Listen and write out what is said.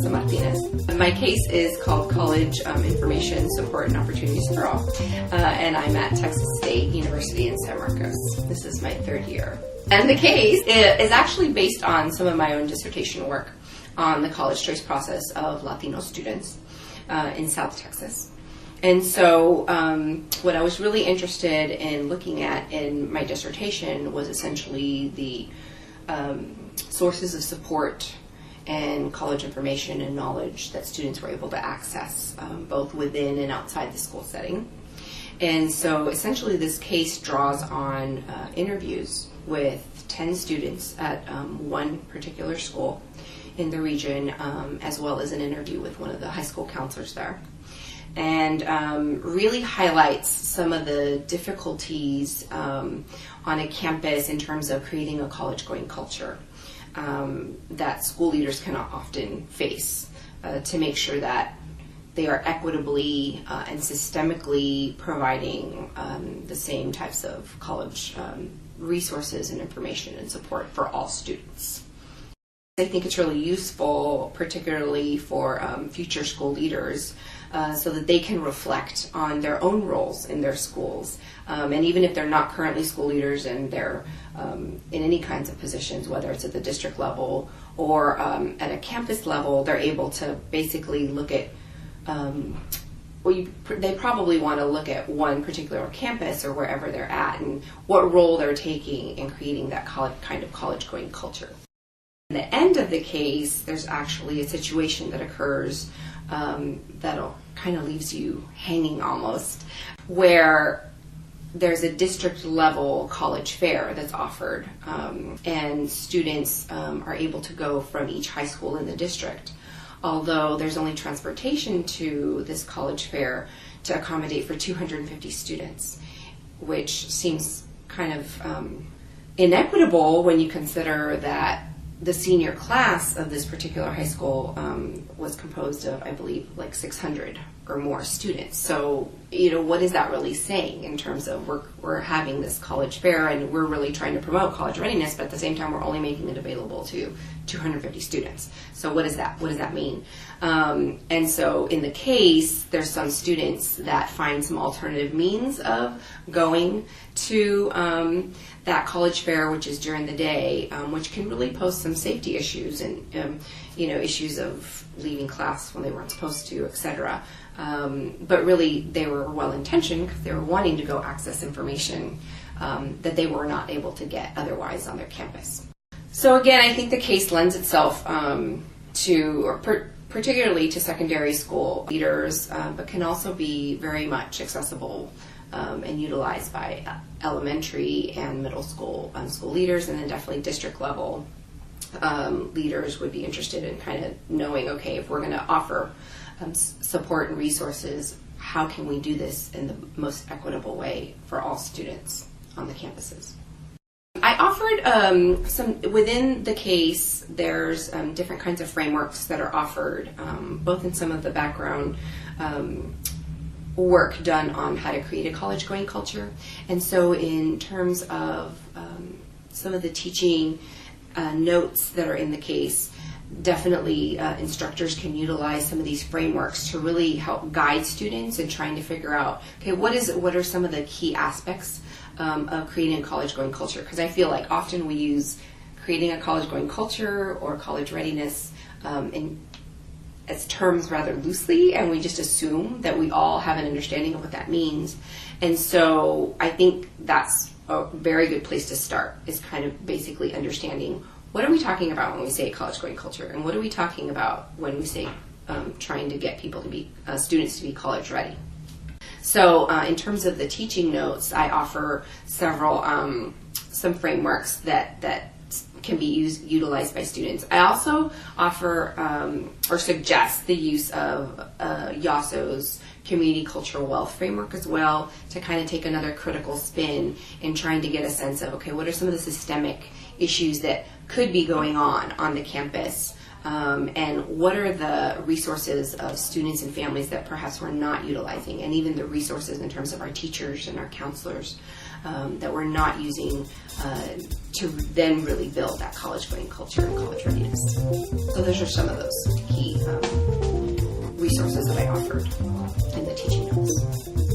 Martinez. My case is called College Information Support and Opportunities for All, and I'm at Texas State University in San Marcos. This is my third year. And the case is actually based on some of my own dissertation work on the college choice process of Latino students in South Texas. And so what I was really interested in looking at in my dissertation was essentially the sources of support and college information and knowledge that students were able to access both within and outside the school setting. And so essentially this case draws on interviews with 10 students at one particular school in the region, as well as an interview with one of the high school counselors there. And really highlights some of the difficulties on a campus in terms of creating a college-going culture that school leaders can often face to make sure that they are equitably and systemically providing the same types of college resources and information and support for all students. I think it's really useful, particularly for future school leaders, so that they can reflect on their own roles in their schools. And even if they're not currently school leaders and they're in any kinds of positions, whether it's at the district level or at a campus level, they're able to basically look at, they probably want to look at one particular campus or wherever they're at and what role they're taking in creating that kind of college-going culture. At the end of the case, there's actually a situation that occurs that kind of leaves you hanging almost, where there's a district level college fair that's offered, and students are able to go from each high school in the district. Although there's only transportation to this college fair to accommodate for 250 students, which seems kind of inequitable when you consider that the senior class of this particular high school was composed of, I believe, like 600 or more students. So, what is that really saying in terms of we're having this college fair and we're really trying to promote college readiness, but at the same time we're only making it available to 250 students. So what is that? What does that mean? And so in the case, there's some students that find some alternative means of going to that college fair, which is during the day, which can really pose some safety issues and issues of leaving class when they weren't supposed to, etc. But really, they were well-intentioned because they were wanting to go access information that they were not able to get otherwise on their campus. So again, I think the case lends itself particularly to secondary school leaders, but can also be very much accessible and utilized by elementary and middle school school leaders, and then definitely district level leaders would be interested in kind of knowing, okay, if we're going to offer support and resources, how can we do this in the most equitable way for all students on the campuses? I offered some, within the case, there's different kinds of frameworks that are offered, both in some of the background work done on how to create a college-going culture. And so in terms of some of the teaching notes that are in the case, definitely instructors can utilize some of these frameworks to really help guide students in trying to figure out, okay, what are some of the key aspects of creating a college-going culture? Because I feel like often we use creating a college-going culture or college readiness as terms rather loosely, and we just assume that we all have an understanding of what that means. And so I think that's a very good place to start, is kind of basically understanding what are we talking about when we say college-going culture, and what are we talking about when we say trying to get people to be students to be college ready. So in terms of the teaching notes, I offer several some frameworks that can be utilized by students. I also offer or suggest the use of YASO's Community Cultural Wealth Framework as well, to kind of take another critical spin in trying to get a sense of, okay, what are some of the systemic issues that could be going on the campus, and what are the resources of students and families that perhaps we're not utilizing, and even the resources in terms of our teachers and our counselors that we're not using to then really build that college-going culture and college readiness. So those are some of those key resources that I offered in the teaching notes.